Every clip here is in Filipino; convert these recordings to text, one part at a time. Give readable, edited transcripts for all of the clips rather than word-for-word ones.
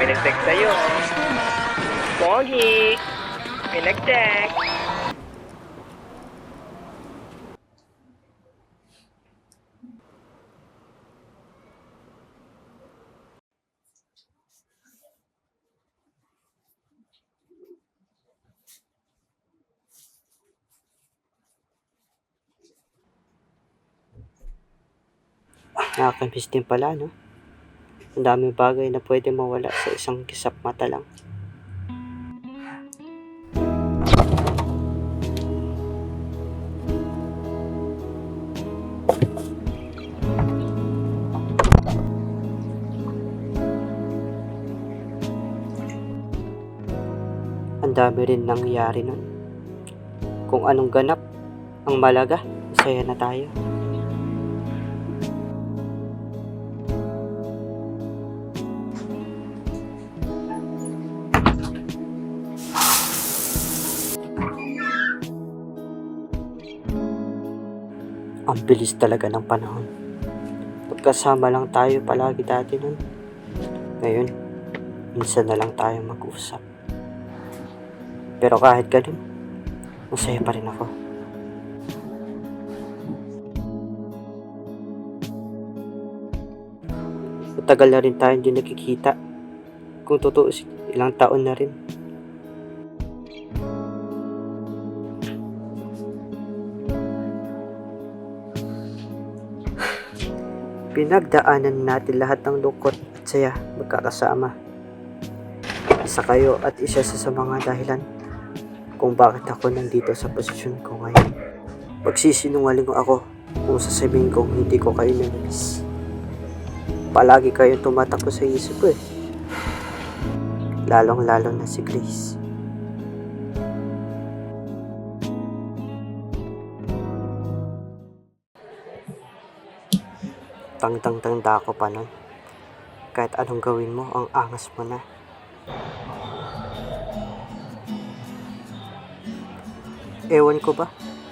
May nag-text sa'yo. Pogi! May nag-text. Nakakamiss din pala, no? Ang daming bagay na pwede mawala sa isang kisap mata lang. Ang dami rin nangyari nun. Kung anong ganap, ang malaga, masaya na tayo. Ang bilis talaga ng panahon. Pagkasama lang tayo palagi dati nun. Ngayon, minsan na lang tayo mag-usap. Pero kahit ganun, masaya pa rin ako. Matagal na rin tayo hindi nakikita. Kung totoo, ilang taon na rin. Pinagdaanan natin lahat ng lungkot at saya magkakasama. Isa kayo at isa sa mga dahilan kung bakit ako nandito sa posisyon ko ngayon. Pagsisinungaling ako kung sasabihin kong hindi ko kayo namimiss. Palagi kayong tumatakbo sa isip ko eh. Lalong-lalo na si Grace. Tangtang-tanda ako pa nun. Kahit anong gawin mo, ang angas mo na. Ewan ko ba,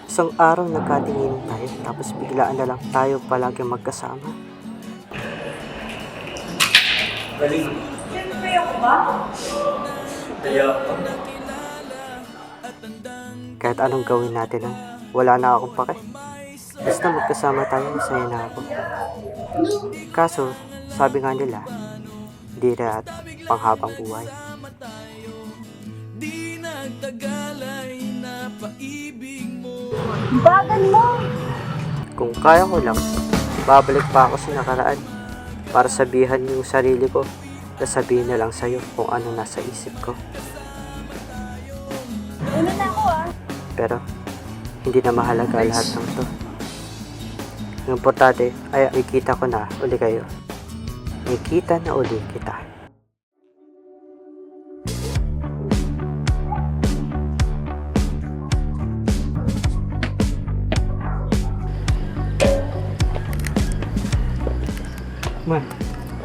isang araw nagkatingin tayo, tapos biglaan na lang tayo palagi magkasama. Siyempre ako ba? Kahit anong gawin natin nun, wala na akong pake. Basta magkasama tayo, masaya na ako. Kaso, sabi nga nila, di na at panghabang buhay. Bagan mo! Kung kaya ko lang, babalik pa ako sa nakaraan para sabihan yung sarili ko na sabihin na lang sa'yo kung ano nasa isip ko. Una na ako Pero, hindi na mahalaga lahat ng to. Ang importante ay ikita ko na uli kayo. Ikita na uli kita. Man,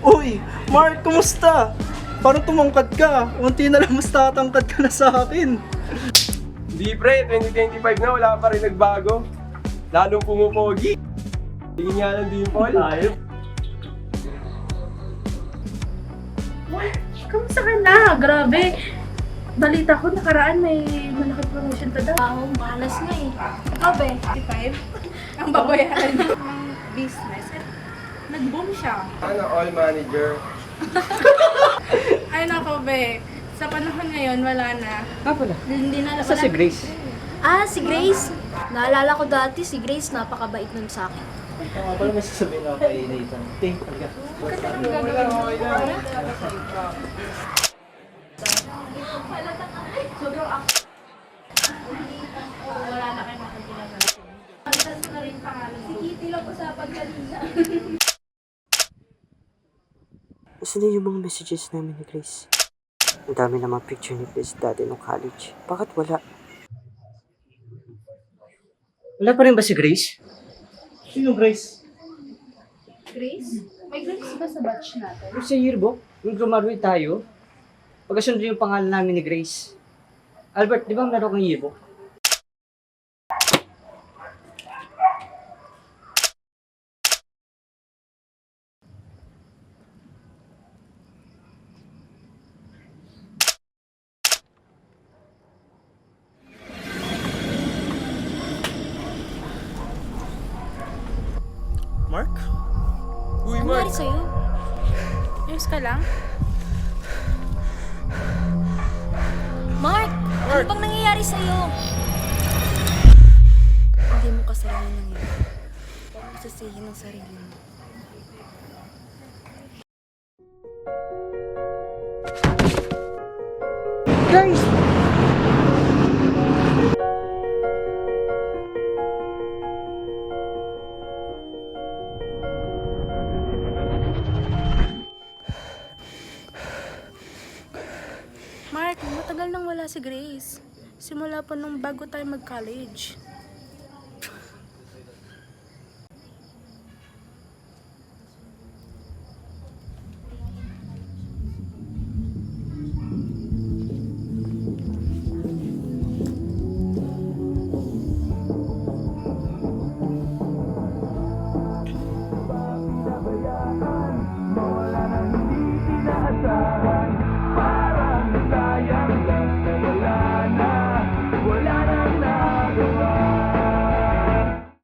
Uy, Mark, kumusta? Parang tumangkad ka. Unti na lang mas tatangkad ka na sa akin. Di pre, 2025 na, wala pa rin nagbago. Lalong pumupogi. Tingin nga lang din, Paul. Ayop. Kamusta ka na? Grabe. Balita ko nakaraan may malaki promotion ka daw. Oo, malas nga eh. Abe, 55? Ang babayaran ng business. Nag-boom siya. Ano, all manager. Ay nako be. Sa panahon ngayon, wala na. pala. Hindi na Sa si Grace. si Grace. Naalala ko dati, si Grace napakabait nun sa akin. Tama pala may sasabihin ako kay Nathan. Ting, talaga. Wala na kayo makaginawa. Pagkas na rin pangalan. Si Kitty lang usapan kanina. Saan na yung mga messages namin ni Grace? Ang dami namang picture ni Grace dati nung college. Bakit wala? Wala pa rin ba si Grace? Sino Grace? Grace? May Grace ba sa batch natin? Yung sa yearbook, yung graduate tayo, pagkasunod yung pangalan namin ni Grace. Albert, di ba meron kang yearbook? ka lang? Mark! Ano bang nangyayari sa'yo? Hindi mo kasalanan ng iba. Huwag mo sisihin ang sarili mo. Guys! Mark, matagal nang wala si Grace. Simula pa nung bago tayo mag-college.